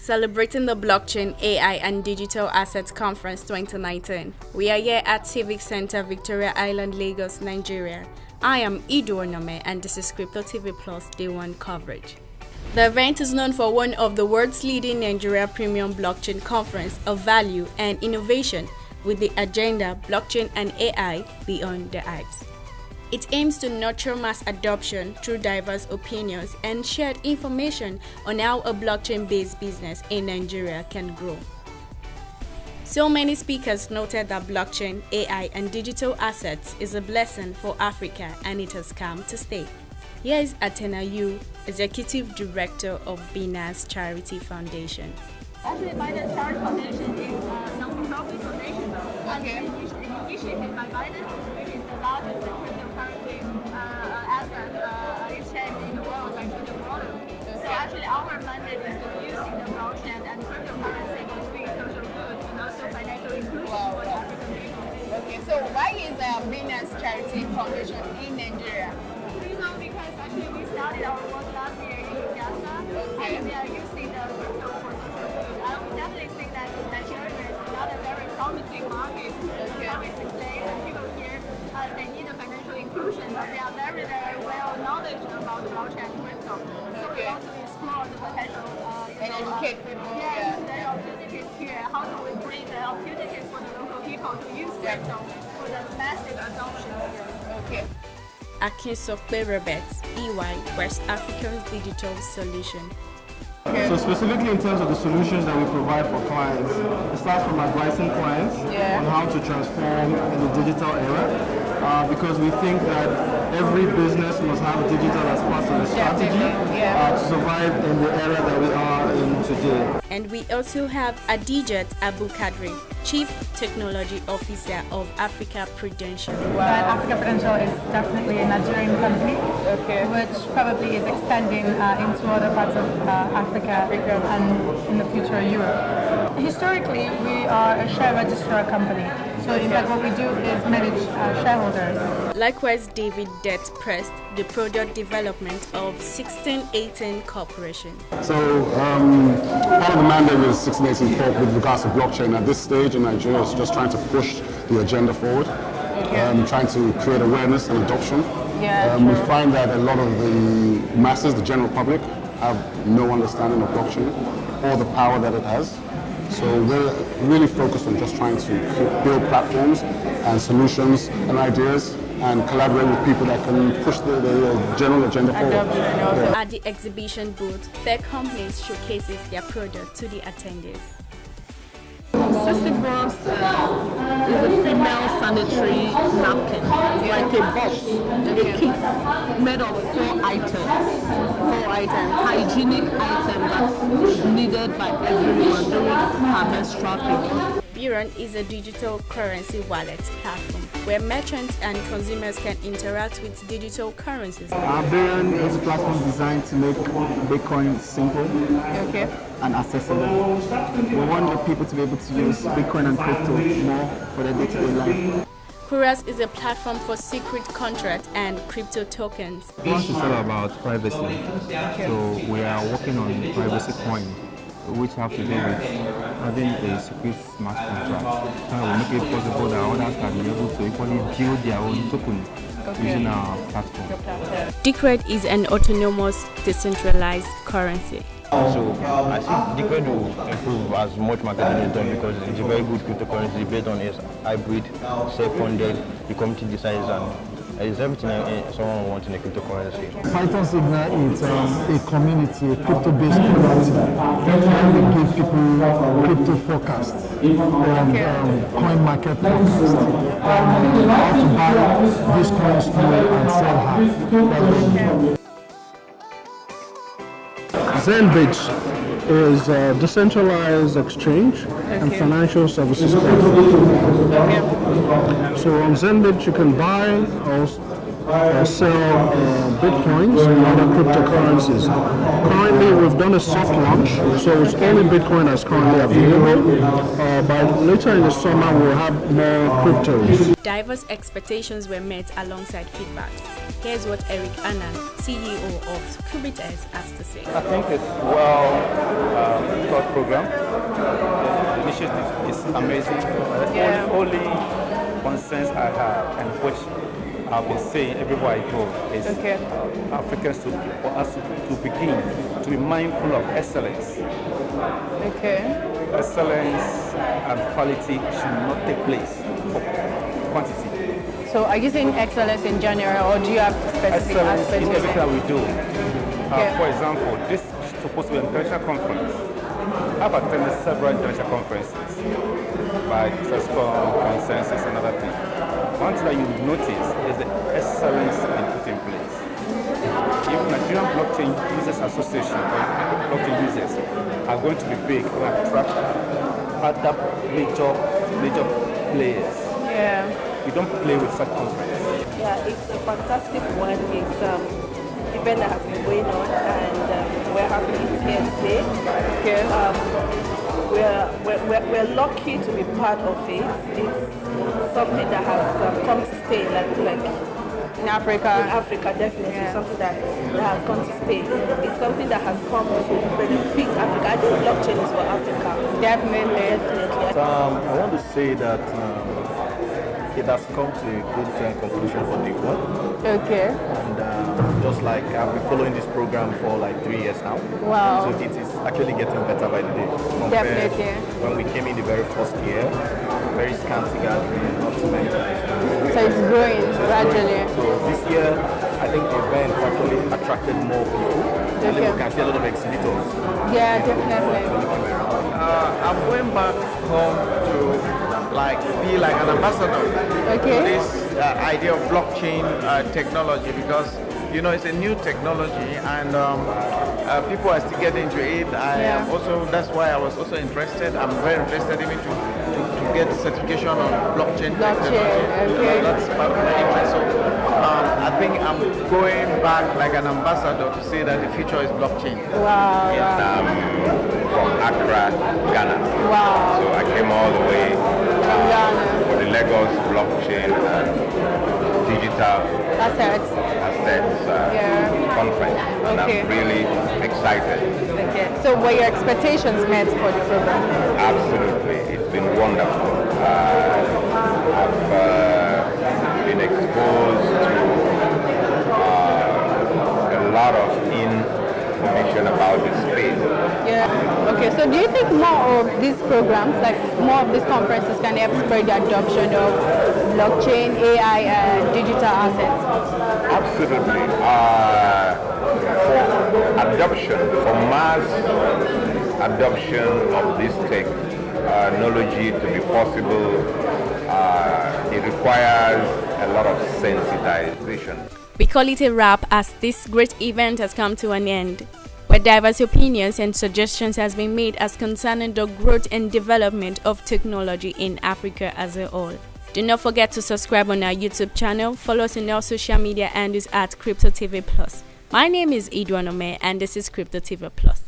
Celebrating the Blockchain, AI and Digital Assets Conference 2019. We are here at Civic Center, Victoria Island, Lagos, Nigeria. I am Ido Onome and this is Crypto TV Plus Day 1 coverage. The event is known for one of the world's leading Nigeria premium blockchain conference of value and innovation with the agenda Blockchain and AI Beyond the Hypes. It aims to nurture mass adoption through diverse opinions and shared information on how a blockchain-based business in Nigeria can grow. So many speakers noted that blockchain, AI, and digital assets is a blessing for Africa and it has come to stay. Here is Atena Yu, Executive Director of Binance Charity Foundation. Actually, Binance Charity Foundation is a non-profit foundation initiated by Binance, which is the largest cryptocurrency asset exchange in the world by total volume. So actually, our mandate is to use the blockchain and cryptocurrency for doing social good and also financial inclusion for the African people. Okay, so why is Binance Charity Foundation in Nigeria? Because actually we started our work last year in Uganda, and we are using the crypto for social good. I would definitely think that Nigeria is not a very promising market, promising place, and people here they need a financial inclusion, but they are very, very well knowledge about blockchain and crypto. So we want to explore the potential and educate people. The opportunities here. How do we bring the opportunities for the local people to use crypto for the massive adoption here? Okay. Akinsokpe Roberts, EY, West African Digital Solution. So specifically in terms of the solutions that we provide for clients, it starts from advising clients on how to transform in the digital era, because we think that every business must have digital as part of the strategy to survive in the era that we are in today. And we also have Adijat Abu Kadri, Chief Technology Officer of Africa Prudential. Africa Prudential is definitely a Nigerian company, which probably is extending into other parts of Africa and in the future Europe. Historically, we are a share registrar company. So in fact what we do is manage shareholders. Likewise, David Det pressed the product development of 1618 Corporation. So part of the mandate with 1618 Corp with regards to blockchain at this stage in Nigeria is just trying to push the agenda forward, trying to create awareness and adoption. We find that a lot of the masses, the general public, have no understanding of blockchain or the power that it has. So we're really focused on just trying to build platforms and solutions and ideas and collaborate with people that can push the general agenda forward. At the exhibition booth, fair companies showcases their product to the attendees. Sisibox is a female sanitary napkin, like a box, a kit made of four items, hygienic items that's needed by everyone during her menstrual period. Birrion is a digital currency wallet platform where merchants and consumers can interact with digital currencies. Birrion is a platform designed to make Bitcoin simple and accessible. We want the people to be able to use Bitcoin and crypto more for their day-to-day life. Kuras is a platform for secret contracts and crypto tokens. Kuras is all about privacy. So we are working on privacy coin, which have to do with having a secret smart contract. That will make it possible that others can be able to equally build their own token using our platform. Decred is an autonomous, decentralized currency. So I think Decred will improve as much marketing is done because it's a very good cryptocurrency based on its hybrid, self-funded, the community decides, and it's everything someone wants in a cryptocurrency. Python Signal is a community, a crypto-based community, where we give people crypto forecasts and coin market forecasts, how to buy these coins and sell high. xendbit is a decentralized exchange and financial services platform. So on xendbit you can buy or sell bitcoins and other cryptocurrencies. Currently we've done a soft launch, so it's only Bitcoin that's currently available. But later in the summer we'll have more cryptos. Diverse expectations were met alongside feedbacks. Here's what Eric Annan, CEO of Kubites, has to say. I think it's well thought program. The initiative is amazing. The only concerns I have, and which I've been saying everywhere I go, is Africans for us to begin to be mindful of excellence. Excellence and quality should not take place for quantity. So are you saying excellence in general, or do you have specific excellence aspects? in everything that we do. For example, this is supposed to be an international conference. I've attended several international conferences by TESCOM, Consensus, and other things. One thing that you notice is the excellence in put in place. If Nigerian Blockchain Users Association or blockchain users are going to be big and attract other major players, you don't play with such conference. Yeah, it's a fantastic one. It's event that has been going on, and we're happy it's here today. We're lucky to be part of it. It's something that has come to stay, like in Africa. In Africa, definitely something that has come to stay. It's something that has come to benefit Africa. I think blockchain is for Africa. Definitely. I want to say that it has come to a good conclusion for the world. And just like I've been following this program for like 3 years now. Wow. So it is actually getting better by the day. Definitely. When we came in the very first year, very scanty gathering, not too many guys. So it's growing gradually. So this year, I think the event actually attracted more people. And then we can see a lot of exhibitors. Yeah, definitely. I'm going back home to be like an ambassador for this idea of blockchain technology, because it's a new technology, and people are still getting into it. That's why I was also interested. I'm very interested even to get certification on blockchain technology. That's part of my interest. So I think I'm going back like an ambassador to say that the future is blockchain. Wow. From Accra, Ghana. Wow. So I came all the way for the Lagos blockchain and digital assets conference. And I'm really excited. So were your expectations met for the program? Absolutely. It's been wonderful. I've been exposed to a lot of information about this space. Okay, so do you think more of these programs, like more of these conferences, can help spread the adoption of blockchain, AI, and digital assets? Absolutely. For adoption, for mass adoption of this technology to be possible, it requires a lot of sensitization. We call it a wrap as this great event has come to an end, where diverse opinions and suggestions has been made as concerning the growth and development of technology in Africa as a whole. Do not forget to subscribe on our YouTube channel, follow us on our social media handles at Crypto TV Plus. My name is Eduardo, and this is Crypto TV Plus.